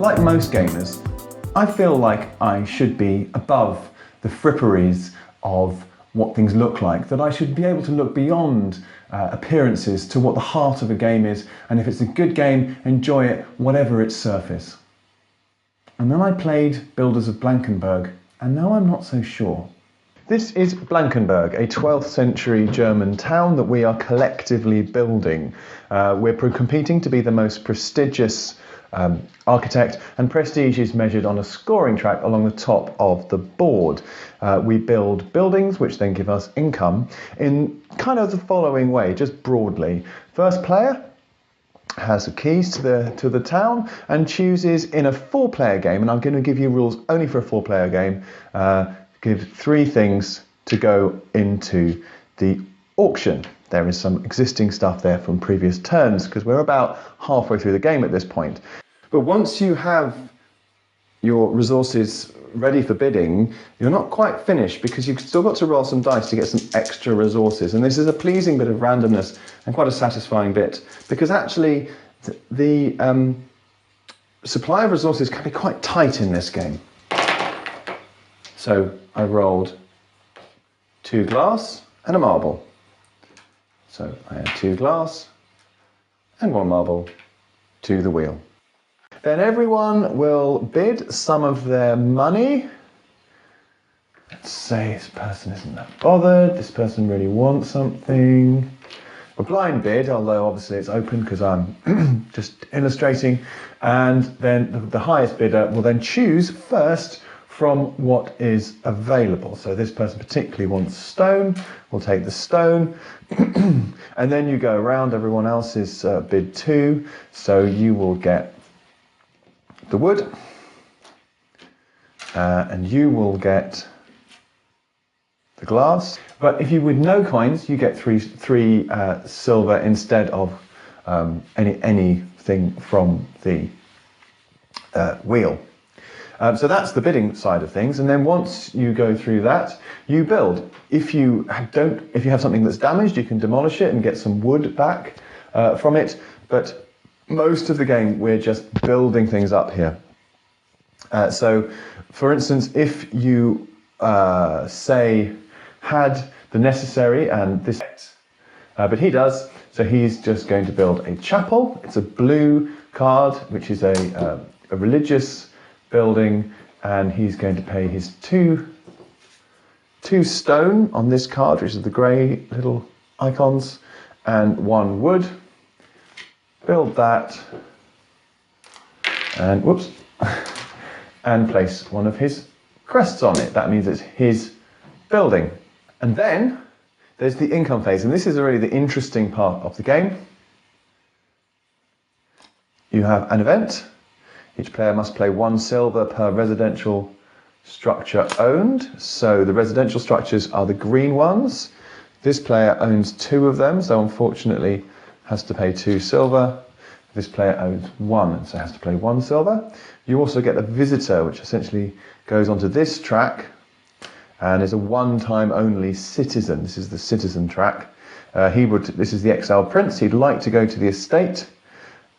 like most gamers, I feel like I should be above the fripperies of what things look like, that I should be able to look beyond appearances to what the heart of a game is, and if it's a good game, enjoy it, whatever its surface. And then I played Builders of Blankenburg, and now I'm not so sure. This is Blankenburg, a 12th century German town that we are collectively building. We're competing to be the most prestigious architect, and prestige is measured on a scoring track along the top of the board. We build buildings which then give us income in kind of the following way, just broadly. First player has the keys to the town and chooses in a 4-player game, and I'm going to give you rules only for a 4-player game, give 3 things to go into the auction. There is some existing stuff there from previous turns because we're about halfway through the game at this point. But once you have your resources ready for bidding, you're not quite finished because you've still got to roll some dice to get some extra resources. And this is a pleasing bit of randomness and quite a satisfying bit because actually the supply of resources can be quite tight in this game. So I rolled 2 glass and a marble. So I had 2 glass and 1 marble to the wheel. Then everyone will bid some of their money. Let's say this person isn't that bothered, this person really wants something. A blind bid, although obviously it's open because I'm just illustrating. And then the highest bidder will then choose first from what is available. So this person particularly wants stone, we'll take the stone. And then you go around, everyone else's bid too. So you will get the wood, and you will get the glass. But if you win no coins, you get three silver instead of anything from the wheel. So that's the bidding side of things, and then once you go through that, you build. If you have something that's damaged, you can demolish it and get some wood back from it. But most of the game, we're just building things up here. So, for instance, if you say had the necessary and this, but he does, so he's just going to build a chapel. It's a blue card, which is a religious building, and he's going to pay his two stone on this card, which is the grey little icons, and 1 wood. Build that, and whoops, and place one of his crests on it. That means it's his building. And then there's the income phase, and this is really the interesting part of the game. You have an event. Each player must play 1 silver per residential structure owned. So the residential structures are the green ones. This player owns 2 of them, so unfortunately has to pay 2 silver. This player owns 1, so has to play 1 silver. You also get a visitor, which essentially goes onto this track and is a one-time only citizen. This is the citizen track. This is the exiled prince. He'd like to go to the estate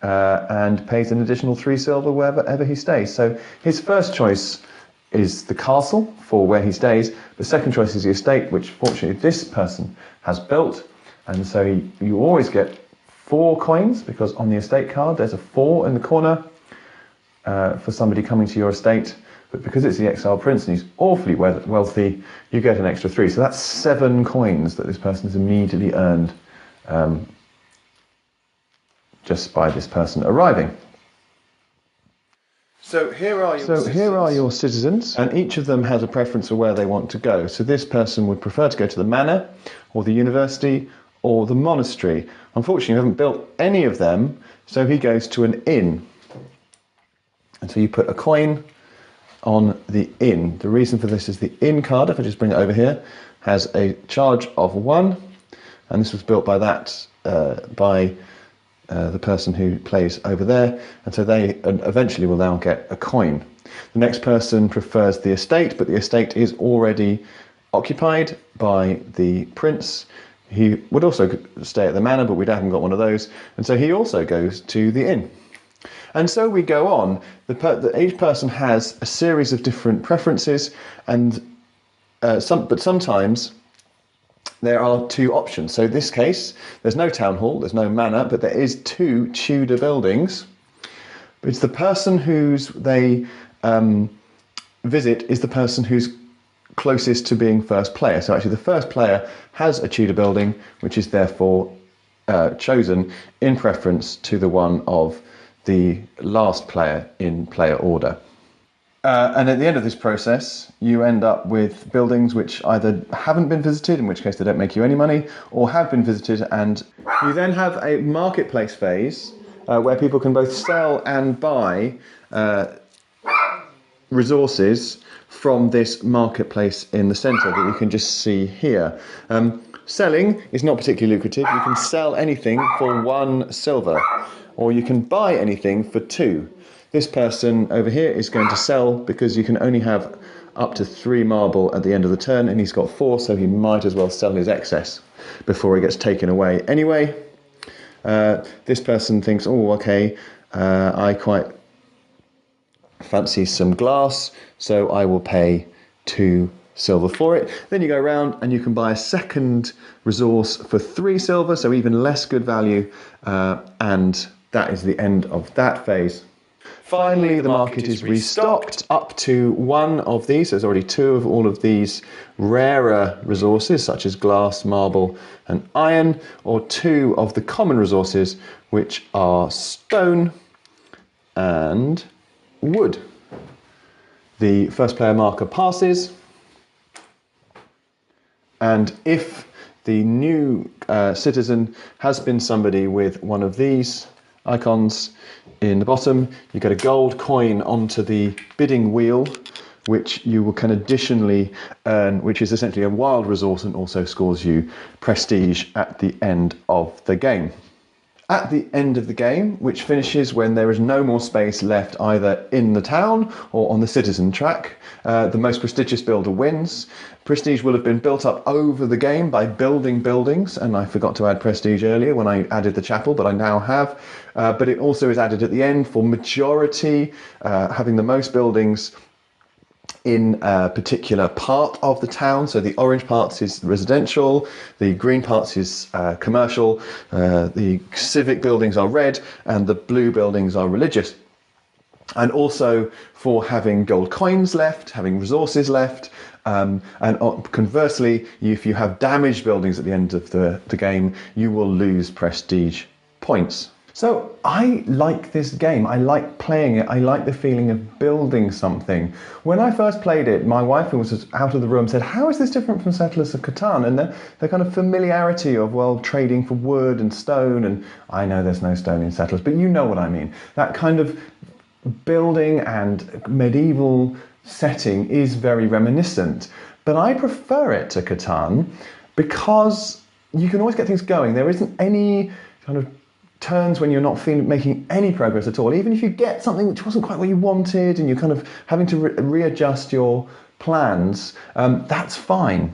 and pays an additional 3 silver wherever he stays. So his first choice is the castle for where he stays. The second choice is the estate, which fortunately this person has built. And so you always get 4 coins, because on the estate card there's a 4 in the corner for somebody coming to your estate. But because it's the exiled prince and he's awfully wealthy, you get an extra 3. So that's 7 coins that this person has immediately earned just by this person arriving. So here are your citizens, and each of them has a preference for where they want to go. So this person would prefer to go to the manor, or the university, or the monastery. Unfortunately, we haven't built any of them, so he goes to an inn. And so you put a coin on the inn. The reason for this is the inn card, if I just bring it over here, has a charge of 1, and this was built by the person who plays over there, and so they eventually will now get a coin. The next person prefers the estate, but the estate is already occupied by the prince. He would also stay at the manor, but we haven't got one of those, and so he also goes to the inn. And so we go on. Each person has a series of different preferences, and but sometimes there are two options. So in this case, there's no town hall, there's no manor, but there is two Tudor buildings. It's the person whose they visit is the person who's closest to being first player. So actually the first player has a Tudor building, which is therefore chosen in preference to the one of the last player in player order. And at the end of this process, you end up with buildings which either haven't been visited, in which case they don't make you any money, or have been visited, and you then have a marketplace phase where people can both sell and buy resources from this marketplace in the centre that you can just see here. Selling is not particularly lucrative. You can sell anything for 1 silver, or you can buy anything for 2. This person over here is going to sell because you can only have up to 3 marble at the end of the turn, and he's got 4, so he might as well sell his excess before he gets taken away anyway. This person thinks, oh, okay, I quite fancy some glass, so I will pay 2 silver for it. Then you go around and you can buy a second resource for 3 silver, so even less good value, and that is the end of that phase. Finally, the market is restocked up to 1 of these. There's already 2 of all of these rarer resources, such as glass, marble, and iron, or 2 of the common resources, which are stone and wood. The first player marker passes, and if the new citizen has been somebody with one of these icons in the bottom, you get a gold coin onto the bidding wheel, which you will can additionally earn, which is essentially a wild resource and also scores you prestige at the end of the game. At the end of the game, which finishes when there is no more space left either in the town or on the citizen track, the most prestigious builder wins. Prestige will have been built up over the game by building buildings, and I forgot to add prestige earlier when I added the chapel, but I now have. But it also is added at the end for majority, having the most buildings in a particular part of the town. So the orange parts is residential, the green parts is commercial, the civic buildings are red, and the blue buildings are religious. And also for having gold coins left, having resources left, and conversely, if you have damaged buildings at the end of the game, you will lose prestige points. So I like this game. I like playing it. I like the feeling of building something. When I first played it, my wife, who was out of the room, said, how is this different from Settlers of Catan? And the kind of familiarity of, well, trading for wood and stone, and I know there's no stone in Settlers, but you know what I mean. That kind of building and medieval setting is very reminiscent. But I prefer it to Catan because you can always get things going. There isn't any kind of turns when you're not making any progress at all. Even if you get something which wasn't quite what you wanted and you're kind of having to readjust your plans, that's fine.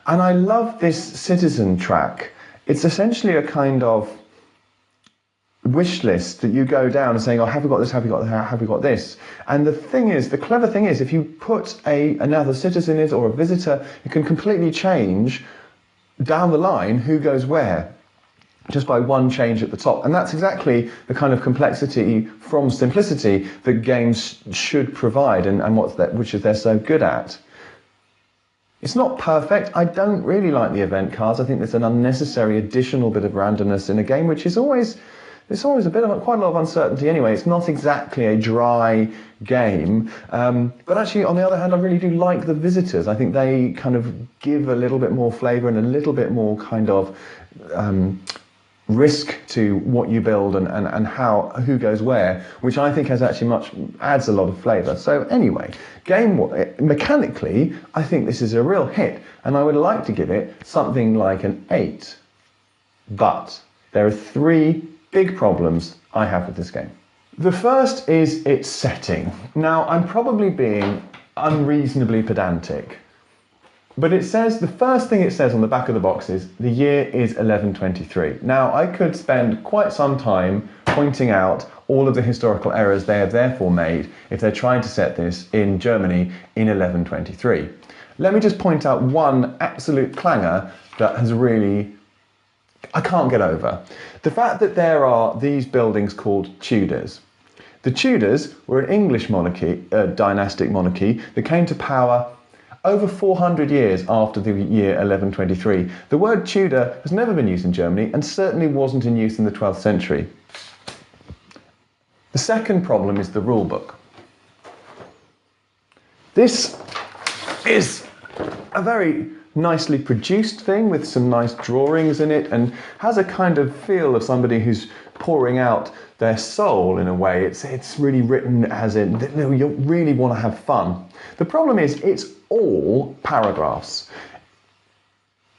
And I love this citizen track. It's essentially a kind of wish list that you go down and saying, oh, have we got this, have we got that, have we got this? And the clever thing is, if you put another citizen in or a visitor, you can completely change down the line who goes where, just by one change at the top. And that's exactly the kind of complexity from simplicity that games should provide, and which they're so good at. It's not perfect. I don't really like the event cards. I think there's an unnecessary additional bit of randomness in a game, which is always quite a lot of uncertainty anyway. It's not exactly a dry game. But actually, on the other hand, I really do like the visitors. I think they kind of give a little bit more flavour and a little bit more kind of risk to what you build and who goes where, which I think adds a lot of flavour. So anyway, mechanically, I think this is a real hit, and I would like to give it something like an 8. But there are 3 big problems I have with this game. The first is its setting. Now, I'm probably being unreasonably pedantic, but the first thing it says on the back of the box is the year is 1123. Now, I could spend quite some time pointing out all of the historical errors they have therefore made if they're trying to set this in Germany in 1123. Let me just point out one absolute clanger that has really, I can't get over. The fact that there are these buildings called Tudors. The Tudors were an English monarchy, dynastic monarchy, that came to power over 400 years after the year 1123. The word Tudor has never been used in Germany and certainly wasn't in use in the 12th century. The second problem is the rulebook. This is a very nicely produced thing with some nice drawings in it and has a kind of feel of somebody who's pouring out their soul in a way. It's really written as in, you really want to have fun. The problem is it's all paragraphs.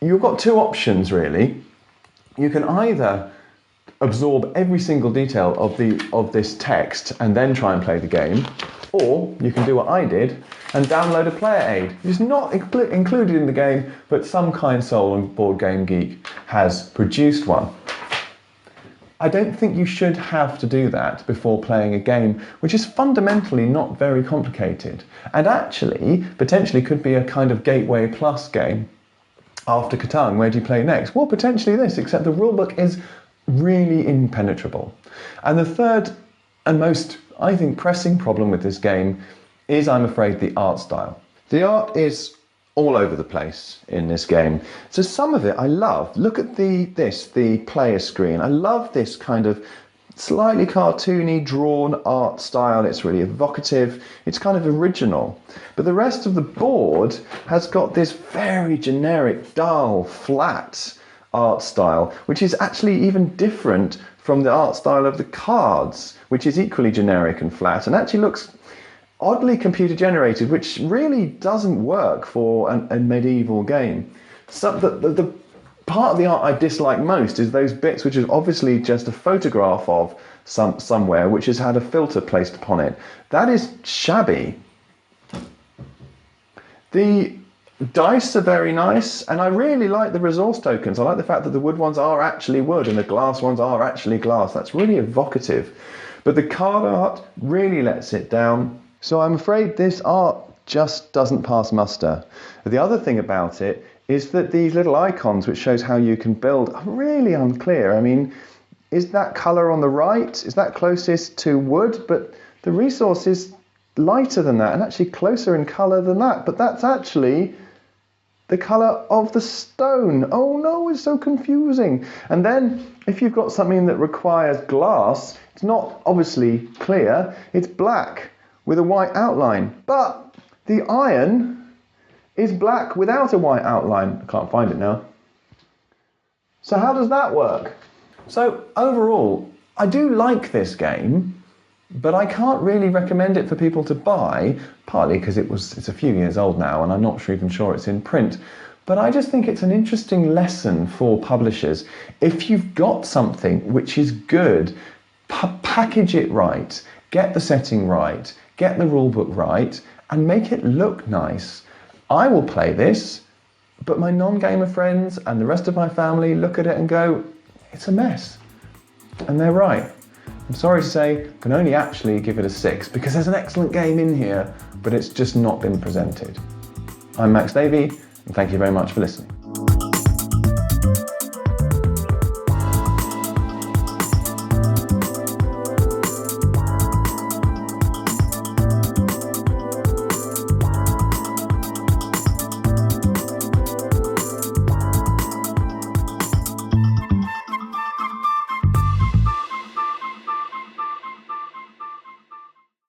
You've got two options really. You can either absorb every single detail of this text and then try and play the game, or you can do what I did and download a player aid. It's not included in the game, but some kind soul and Board Game Geek has produced one. I don't think you should have to do that before playing a game which is fundamentally not very complicated and actually potentially could be a kind of Gateway Plus game after Catan. Where do you play next? Well, potentially this, except the rulebook is really impenetrable. And the third and most, I think, pressing problem with this game is, I'm afraid, the art style. The art is all over the place in this game. So some of it I love. Look at the player screen. I love this kind of slightly cartoony drawn art style. It's really evocative. It's kind of original. But the rest of the board has got this very generic, dull, flat art style, which is actually even different from the art style of the cards, which is equally generic and flat and actually looks oddly computer generated, which really doesn't work for a medieval game. So the part of the art I dislike most is those bits which is obviously just a photograph of somewhere which has had a filter placed upon it. That is shabby. The dice are very nice, and I really like the resource tokens. I like the fact that the wood ones are actually wood and the glass ones are actually glass. That's really evocative. But the card art really lets it down. So I'm afraid this art just doesn't pass muster. The other thing about it is that these little icons, which shows how you can build, are really unclear. I mean, is that colour on the right? Is that closest to wood? But the resource is lighter than that and actually closer in colour than that. But that's actually the colour of the stone. Oh no, it's so confusing. And then if you've got something that requires glass, it's not obviously clear, it's black with a white outline. But the iron is black without a white outline. I can't find it now. So how does that work? So overall, I do like this game, but I can't really recommend it for people to buy, partly because it's a few years old now and I'm not even sure it's in print. But I just think it's an interesting lesson for publishers. If you've got something which is good, package it right, get the setting right, get the rulebook right, and make it look nice. I will play this, but my non-gamer friends and the rest of my family look at it and go, it's a mess. And they're right. I'm sorry to say, I can only actually give it a 6 because there's an excellent game in here, but it's just not been presented. I'm Max Davie, and thank you very much for listening.